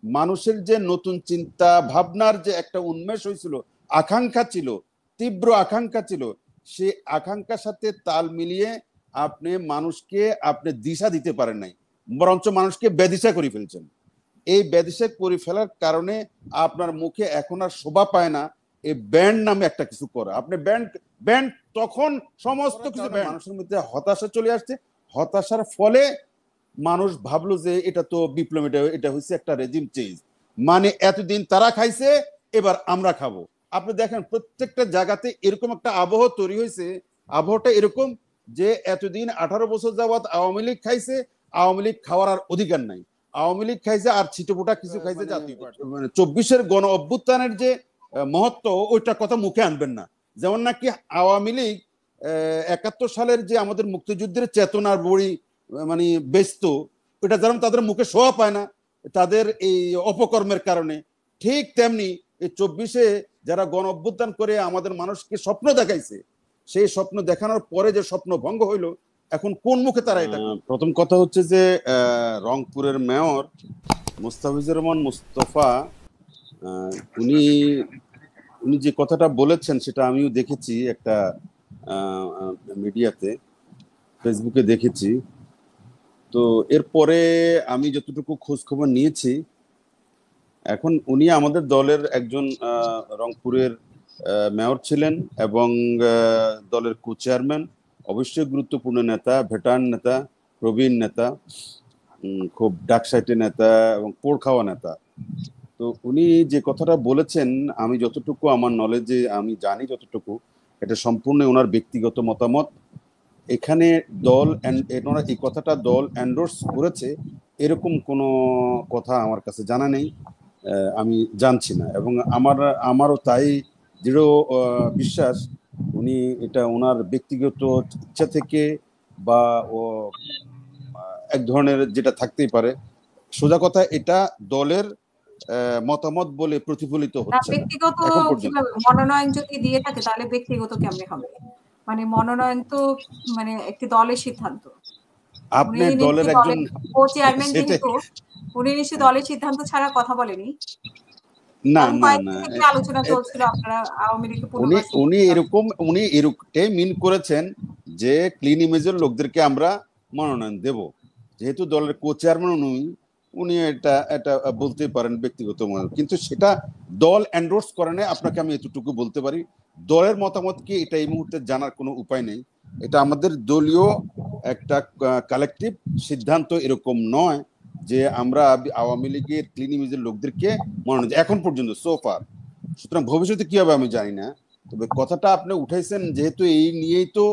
মানুষের যে নতুন চিন্তা ভাবনার যে একটা উন্মেষ হয়েছিল, আকাঙ্ক্ষা ছিল, তীব্র আকাঙ্ক্ষা ছিল, সেই আকাঙ্ক্ষার সাথে তাল মিলিয়ে আপনি মানুষকে আপনি দিশা দিতে পারেন নাই, বরঞ্চ মানুষকে বেদিশা করে ফেলছেন। এই বেদিশা করে ফেলার কারণে আপনার মুখে এখন আর শোভা পায় না এই ব্যান্ড নামে একটা কিছু করা। আপনি ব্যান্ড ব্যান্ড তখন সমস্ত কিছু মানুষের মধ্যে হতাশা চলে আসছে। হতাশার ফলে মানুষ ভাবলো যে এটা তো বিপ্লব, এটা হচ্ছে একটা রেজিম চেঞ্জ, মানে এতদিন তারা খাইছে এবার আমরা খাবো। আপনি দেখেন প্রত্যেকটা জায়গাতে এরকম একটা আবহাওয়া তৈরি হয়েছে। আবহাওয়াটা এরকম যে এতদিন 18 বছর যাবৎ আওয়ামী লীগ খাইছে, আওয়ামী লীগ খাওয়ার আর অধিকার নাই। আওয়ামী লীগ খাইছে আর ছিটেফোঁটা কিছু খাইছে জাতীয় পার্টি। মানে 24-এর গণ অভ্যুত্থানের যে মহত্ব, ওইটা কথা মুখে আনবেন না। যেমন নাকি আওয়ামী লীগ 71 সালের যে আমাদের মুক্তিযুদ্ধের চেতনার বড়ি মানে ব্যস্ত, এটা যেমন তাদের মুখে শোয়া পায় না তাদের এই অপকর্মের কারণে, ঠিক তেমনি এই 24-এ যারা গণ অভ্যুত্থান করে আমাদের মানুষকে স্বপ্ন দেখাইছে, সেই স্বপ্ন দেখানোর পরে যে স্বপ্ন ভঙ্গ হইলো, এখন কোন মুখে তারা এটা। প্রথম কথা হচ্ছে যে রংপুরের মেয়র মুস্তাফিজুর রহমান মুস্তফা, উনি উনি যে কথাটা বলেছেন সেটা আমিও দেখেছি, একটা মিডিয়াতে, ফেসবুকে দেখেছি। তো এরপরে আমি যতটুকু খোঁজ খবর নিয়েছি, এখন উনি আমাদের দলের একজন রংপুরের মেয়র ছিলেন এবং দলের কো চেয়ারম্যান, অবশ্যই গুরুত্বপূর্ণ নেতা, ভেটারান নেতা, প্রবীণ নেতা, খুব ডাকসাইটে নেতা এবং পোড় খাওয়া নেতা। তো উনি যে কথাটা বলেছেন, আমি যতটুকু আমার নলেজে আমি জানি যতটুকু, এটা সম্পূর্ণ ওনার ব্যক্তিগত মতামত। এখানে দল ওনারা এই কথাটা দল এন্ডোর্স করেছে এরকম কোনো কথা আমার কাছে জানা নেই, আমি জানছি না। এবং আমারও তাই দৃঢ় বিশ্বাস উনি এটা ওনার ব্যক্তিগত ইচ্ছা থেকে বা ও এক ধরনের যেটা থাকতেই পারে, সোজা কথা এটা দলের মতামত বলে প্রতিফলিত হচ্ছে না ব্যক্তিগত এখন পর্যন্ত। মনোনয়ন যদি দিয়ে থাকে তাহলে ব্যক্তিগত কেমনে হবে? মানে মনোনয়ন তো মানে একটি দলের সিদ্ধান্ত। আপনি দলের একজন কো চেয়ারম্যান, যেহেতু উনি নিশ্চয়ই দলের সিদ্ধান্ত ছাড়া কথা বলেনি। না না না, আলোচনা চলছিল আপনারা আওয়ামী লীগকে উনি এরকমটাই মিন করেছেন যে ক্লিন ইমেজের লোকদেরকে আমরা মনোনয়ন দেব, যেহেতু দলের কো চেয়ারম্যান উনি এটা বলতে পারেন ব্যক্তিগত মত, কিন্তু সেটা দল এন্ডোর্স করে না। আপনাকে আমি এতটুকু বলতে পারি, দলের মতামত কি এটা এই মুহূর্তে জানার কোনো উপায় নেই। এটা আমাদের দলীয় একটা কালেকটিভ সিদ্ধান্ত, এরকম নয় যে আমরা আওয়ামী লীগের ক্লিন ইমেজের লোকদেরকে মনোনয়ন এখন পর্যন্ত সোফার। সুতরাং ভবিষ্যতে কি হবে আমি জানি না, তবে কথাটা আপনি উঠাইছেন যেহেতু এই নিয়েই তো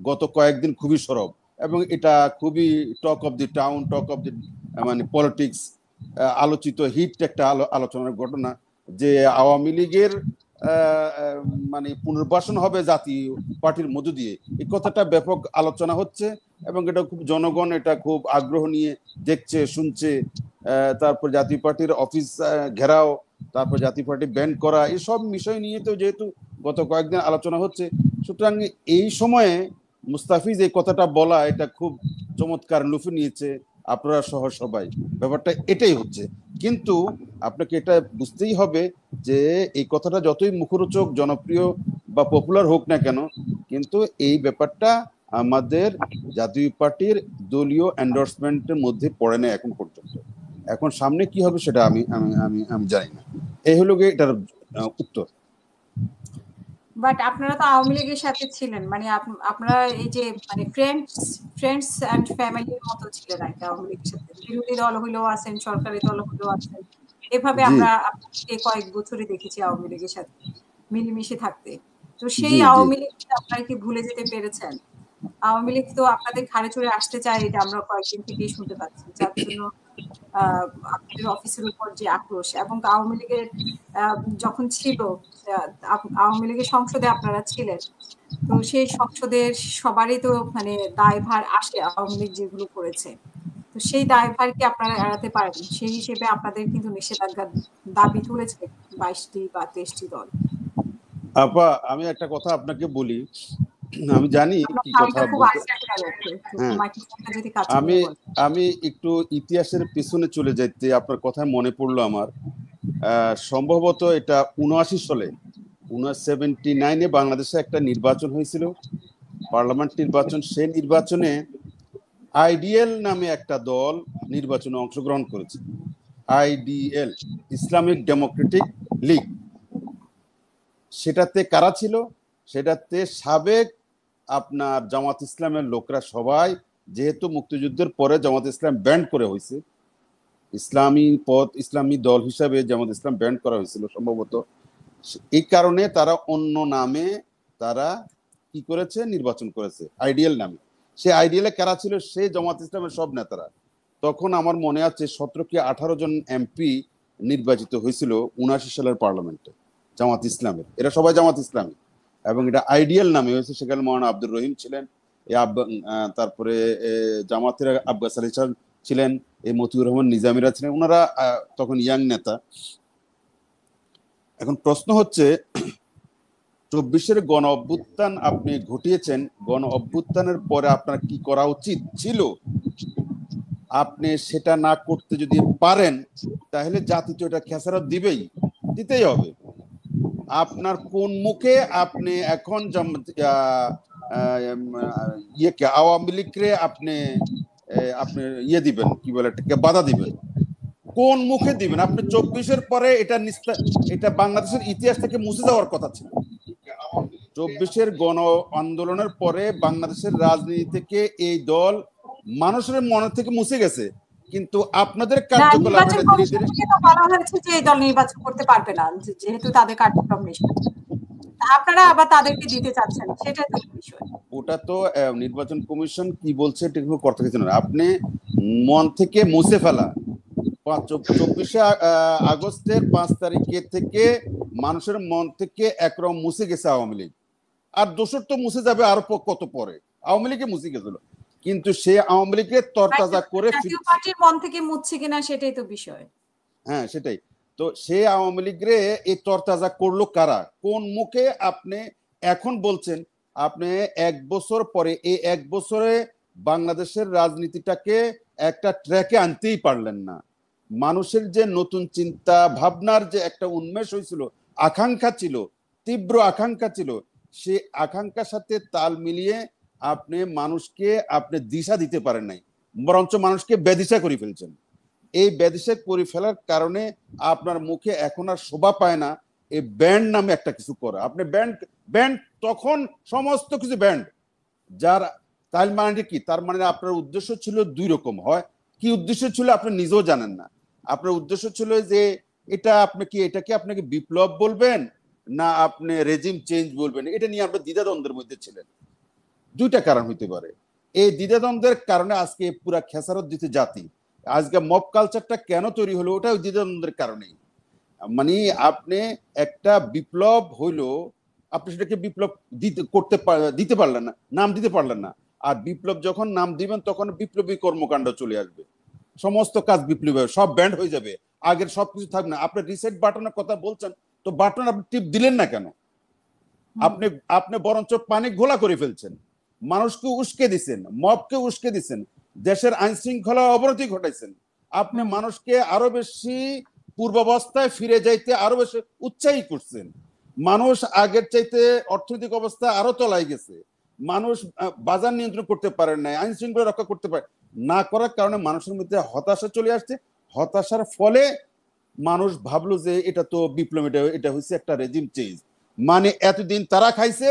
গত কয়েকদিন খুবই সরব এবং এটা খুবই talk of the town, talk of the মানে পলিটিক্স, আলোচিত হিট একটা আলোচনার ঘটনা যে আওয়ামী লীগের মানে পুনর্বাসন হবে জাতীয় পার্টির মধ্য দিয়ে, এই কথাটা ব্যাপক আলোচনা হচ্ছে এবং এটা খুব জনগণ এটা খুব আগ্রহ নিয়ে দেখছে শুনছে। তারপর জাতীয় পার্টির অফিস ঘেরাও, তারপর জাতীয় পার্টি ব্যান্ড করা, এইসব বিষয় নিয়ে তো যেহেতু গত কয়েকদিন আলোচনা হচ্ছে, সুতরাং এই সময়ে মুস্তাফিজ এই কথাটা বলা এটা খুব চমৎকার লুফে নিয়েছে আপনারা সহ সবাই। ব্যাপারটা এটাই হচ্ছে, কিন্তু আপনাকে এটা বুঝতেই হবে যে এই কথাটা যতই মুখরোচক, জনপ্রিয় বা পপুলার হোক না কেন, কিন্তু এই ব্যাপারটা আমাদের জাতীয় পার্টির দলীয় এন্ডোর্সমেন্টের মধ্যে পড়ে না এখন পর্যন্ত। এখন সামনে কি হবে সেটা আমি আমি আমি আমি জানি না। এই হলো গিয়ে এটার উত্তর। বাট আপনারা তো আওয়ামী লীগের সাথে ছিলেন, মানে আপনারা এই যে মানে ফ্রেন্ডস এন্ড ফ্যামিলির মতো ছিলেন আর কি আওয়ামী লীগের সাথে। বিরোধী দল হইলেও আছেন, সরকারি দল হইলেও আছেন, এভাবে আমরা আপনাকে কয়েক বছরই দেখেছি আওয়ামী লীগের সাথে মিলেমিশে থাকতে। তো সেই আওয়ামী লীগ আপনারা কি ভুলে যেতে পেরেছেন? আওয়ামী লীগ তো আপনাদের ঘাড়ে চড়ে আসতে চায়, এটা আমরা কয়েকদিন থেকেই শুনতে পাচ্ছি, যার জন্য আপনাদের অফিসের উপর যে আক্রোশ। এবং আওয়ামী লীগের যখন ছিল, আওয়ামী লীগের সংসদে আপনারা ছিলেন, তো সেই সংসদের সবারই তো মানে দায়ভার আসে আওয়ামী লীগ যেগুলো করেছে, তো সেই দায়ভার কি আপনারা এড়াতে পারেন? সেই হিসেবে আপনাদের কিন্তু নিষেধাজ্ঞার দাবি তুলেছে 22টি বা 23টি দল। আপা, আমি একটা কথা আপনাকে বলি, আমি জানি আপনার কি কথা সাউন্ডটা খুব বলতে। আস্তে গেল একটু হ্যাঁ, মাইক্রোফোনটা যদি কাছে আমি নিয়ে বলেন। আমি একটু ইতিহাসের পিছনে চলে যাইতে আপনার কথা মনে পড়লো আমার। সম্ভবত এটা 79 সালে 79 বাংলাদেশে একটা নির্বাচন হয়েছিল, পার্লামেন্ট নির্বাচন। সেই নির্বাচনে আইডিএল নামে একটা দল নির্বাচনে অংশগ্রহণ করেছে। IDL, Islamic Democratic League. সেটাতে কারা ছিল? সেটাতে সাবেক আপনার জামাত ইসলামের লোকরা সবাই, যেহেতু মুক্তিযুদ্ধের পরে জামাত ইসলাম ব্যান্ড করে হয়েছে, ইসলামী পথ ইসলামী দল হিসাবে জামাত ইসলাম ব্যান্ড করা হয়েছিল সম্ভবত, এই কারণে তারা অন্য নামে তারা কি করেছে, নির্বাচন করেছে আইডিএল নামে। সে আইডিএল এ কারা ছিল? সে জামাত ইসলামের সব নেতারা। তখন আমার মনে আছে 17 কি 18 জন এমপি নির্বাচিত হয়েছিল 79 সালের পার্লামেন্টে জামাত ইসলামের। এরা সবাই জামাত ইসলামী এবং এটা আইডিএল নামে হয়েছে। সেখানে মৌলানা আব্দুর রহিম ছিলেন, তারপরে জামাতের আব্বাস আলী ছিলেন, এই মতিউর রহমান নিজামীরা ছিলেন। ওনারা তখন ইয়াং নেতা। এখন প্রশ্ন হচ্ছে, 24-এর গণ অভ্যুত্থান আপনি ঘটিয়েছেন, গণ অভ্যুত্থানের পরে আপনার কি করা উচিত ছিল? আপনি সেটা না করতে যদি পারেন, তাহলে জাতি তো এটা খেসারত দিতেই হবে। আপনার কোন মুখে আপনি এখন ইয়েকে আওয়ামী লীগকে আপনি আপনি দিবেন, কি বলে, এটাকে বাধা দিবেন? কোন মুখে দিবেন? আপনি 24-এর পরে এটা বাংলাদেশের ইতিহাস থেকে মুছে যাওয়ার কথা ছিল। 24-এর গণ আন্দোলনের পরে বাংলাদেশের রাজনীতি থেকে এই দল মানুষের মন থেকে মুছে গেছে, কিন্তু আপনাদের কার্যকলাপ ধীরে ধীরে বলা হয়েছে যে এই দল নির্বাচন করতে পারবে না, যেহেতু তাদের কার্যক্রম নিষ্পত্তি। আপনারা আবার তাদেরকে দিতে চাচ্ছেন, সেটাই তো বিষয়। ওটা তো নির্বাচন কমিশন কি বলছে এটা কোনো কথা কিছু না। আপনি মন থেকে মুছে ফেলা, 24শে আগস্টের 5 তারিখে থেকে মানুষের মন থেকে একরকম মুছে গেছে আওয়ামী লীগ। আর দোষর তো মুছে যাবে আরো কত পরে। আওয়ামী লীগে মুছে গেছিল, কিন্তু সে আওয়ামী লীগের তরতাজা করে জাতীয় পার্টির মন থেকে মুছছে কিনা সেটাই তো বিষয়। হ্যাঁ, সেটাই তো। সে আওয়ামী লীগরে এই তরতাজা করলো কারা? কোন মুখে আপনি এখন বলছেন? আপনি 1 বছর পরে, এই 1 বছরে বাংলাদেশের রাজনীতিটাকে একটা ট্র্যাকে আনতেই পারলেন না। মানুষের যে নতুন চিন্তা ভাবনার যে একটা উন্মেষ হয়েছিল, আকাঙ্ক্ষা ছিল, তীব্র আকাঙ্ক্ষা ছিল, সে আকাঙ্ক্ষার সাথে তাল মিলিয়ে আপনি মানুষকে আপনি দিশা দিতে পারেন নাই, বরঞ্চ মানুষকে বেদিশা করে ফেলছেন। এই বেদিশা করে ফেলার কারণে আপনার মুখে এখন আর শোভা পায় না এই ব্যান্ড নামে একটা কিছু করা। আপনি ব্যান্ড তখন সমস্ত কিছু ব্যান্ড, যার তার মানে কি? তার মানে আপনার উদ্দেশ্য ছিল 2 রকম। হয় কি উদ্দেশ্য ছিল আপনি নিজেও জানেন না। আপনার উদ্দেশ্য ছিল যে এটা আপনি কি, এটাকে আপনাকে বিপ্লব বলবেন না আপনি রেজিম চেঞ্জ বলবেন, এটা নিয়ে আপনি দ্বিধাদ্বন্দ্বের মধ্যে ছিলেন। 2টা কারণ হইতে পারে। এই দ্বিধাদ্বন্দ্বের কারণে আজকে পুরা খেসারত দিতে জাতি। আজকে মব কালচারটা কেন তৈরি হলো? ওটা দ্বিধাদ্বন্দ্বের কারণেই। মানে আপনি একটা বিপ্লব হইলো, আপনি সেটাকে বিপ্লব দিতে পারলেন না, নাম দিতে পারলেন না। আর বিপ্লব যখন নাম দিবেন তখন বিপ্লবী কর্মকাণ্ড চলে আসবে, সমস্ত কাজ বিপ্লবী হবে, সব ব্যান্ড হয়ে যাবে, আগের সবকিছু থাকবে না। আপনি রিসেট বাটনের কথা বলছেন, তো বাটন আপনি টিপ দিলেন না কেন? আপনি আপনি বরঞ্চ পানি ঘোলা করে ফেলছেন, মানুষকে উস্কে দিচ্ছেন, মবকে উস্কে দিচ্ছেন, দেশের আইন শৃঙ্খলা অবনতি ঘটাইছেন। আপনি মানুষকে আরো বেশি পূর্বাবস্থায় ফিরে যাইতে আরো বেশি উৎসাহী করছেন। মানুষ আগের চাইতে অর্থনৈতিক অবস্থা আরো তলায় গেছে, মানুষ বাজার নিয়ন্ত্রণ করতে পারেন না, আইন শৃঙ্খলা রক্ষা করতে পারে না, করার কারণে মানুষের মধ্যে হতাশা চলে আসছে। হতাশার ফলে মানুষ ভাবলো যে এটা তো বিপ্লব, এটা হচ্ছে একটা রেজিম চেঞ্জ। মানে এতদিন তারা খাইছে,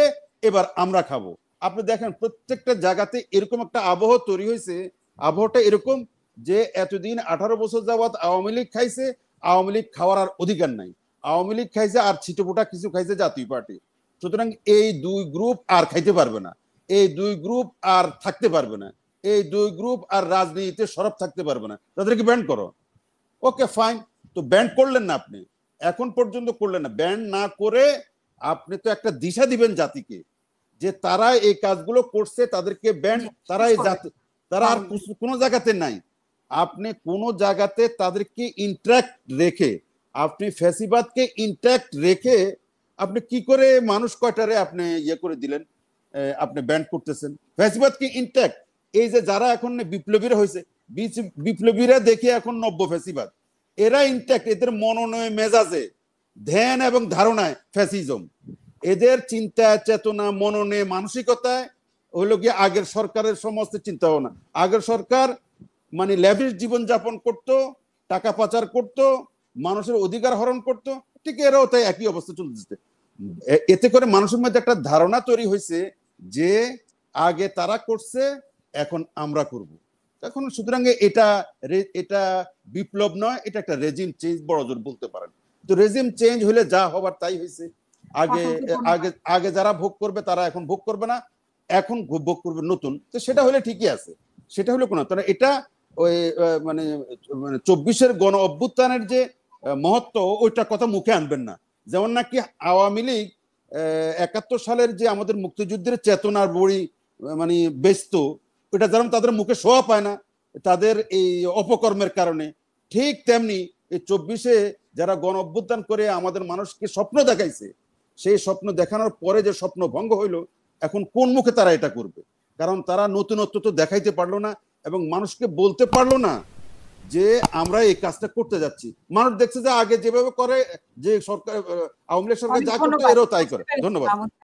এবার আমরা খাবো। আপনি দেখেন প্রত্যেকটা জায়গাতে এরকম একটা আবহ তৈরি হয়েছে। আবহটা এরকম যে এতদিন 18 বছর যাবৎ আওয়ামী লীগ খাইছে, আওয়ামী লীগ খাওয়ার আর অধিকার নাই। আওয়ামী লীগ খাইছে আর ছিটেফোঁটা কিছু খাইছে জাতীয় পার্টি। সুতরাং এই 2 গ্রুপ আর খাইতে পারবে না, এই 2 গ্রুপ আর থাকতে পারবে না, এই 2 গ্রুপ আর রাজনীতিতে সরব থাকতে পারবে না, তাদেরকে ব্যান্ড করো। ওকে ফাইন, তো ব্যান্ড করলেন না, আপনি এখন পর্যন্ত করলেন না। ব্যান্ড না করে আপনি তো একটা দিশা দিবেন জাতিকে যে তারা এই কাজগুলো করছে, তাদেরকে ব্যান্ড, তারা এই জাতি, তারা আর কোনো জায়গাতে নাই। আপনি কোনো জায়গাতে তাদেরকে ইন্ট্যাক্ট রেখে, আপনি ফ্যাসিবাদকে ইন্ট্যাক্ট রেখে আপনি কি করে মানুষ কয়টারে আপনি ইয়ে করে দিলেন, আপনি ব্যান্ড করতেছেন। ফ্যাসিবাদ কি ইনট্যাক্ট? এই যে যারা এখন বিপ্লবীরা হয়েছে, বিপ্লবীরা দেখে এখন নব্য ফ্যাসিবাদ, এরা ইনট্যাক্ট, এদের মননে মেজাজে ধ্যান এবং ধারণায় ফ্যাসিজম, এদের চিন্তা চেতনা মননে মানসিকতায় হলো গিয়ে আগের সরকারের সমস্ত চিন্তা ভাবনা। আগের সরকার মানে ল্যাভিশ জীবন যাপন করত, টাকা পাচার করত, মানুষের অধিকার হরণ করত, ঠিক এরাও তাই একই অবস্থা চলতেছে। এতে করে মানুষের মধ্যে একটা ধারণা তৈরি হয়েছে যে আগে তারা করছে, এখন আমরা করব। এখন সুতরাং এটা এটা বিপ্লব নয়, এটা একটা রেজিম চেঞ্জ বড় জোর বলতে পারেন। তো রেজিম চেঞ্জ হলে যা হবার তাই হয়েছে। আগে আগে আগে যারা ভোগ করবে তারা এখন ভোগ করবে না, এখন ভোগ করবে নতুন। তো সেটা হলে ঠিকই আছে, সেটা হলে কোনো, তাহলে এটা ওই মানে 24-এর গণ অভ্যুত্থানের যে মহত্ব, ওইটা কথা মুখে আনবেন না। যেমন নাকি আওয়ামী লীগ 71 সালের যে আমাদের মুক্তিযুদ্ধের চেতনার বড়ি মানে ব্যস্ত, এটা যেমন তাদের মুখে শোয়া পায় না তাদের এই অপকর্মের কারণে, ঠিক তেমনি এই 24-এ যারা গণ অভ্যুত্থান করে আমাদের মানুষকে স্বপ্ন দেখাইছে, সেই স্বপ্ন দেখানোর পরে যে স্বপ্ন ভঙ্গ হইলো, এখন কোন মুখে তারা এটা করবে? কারণ তারা নতুনত্ব তো দেখাইতে পারলো না এবং মানুষকে বলতে পারলো না যে আমরা এই কাজটা করতে যাচ্ছি। মানুষ দেখছে যে আগে যেভাবে করে, যে সরকার আওয়ামী লীগ সরকার যা করতো এরাও তাই করে। ধন্যবাদ।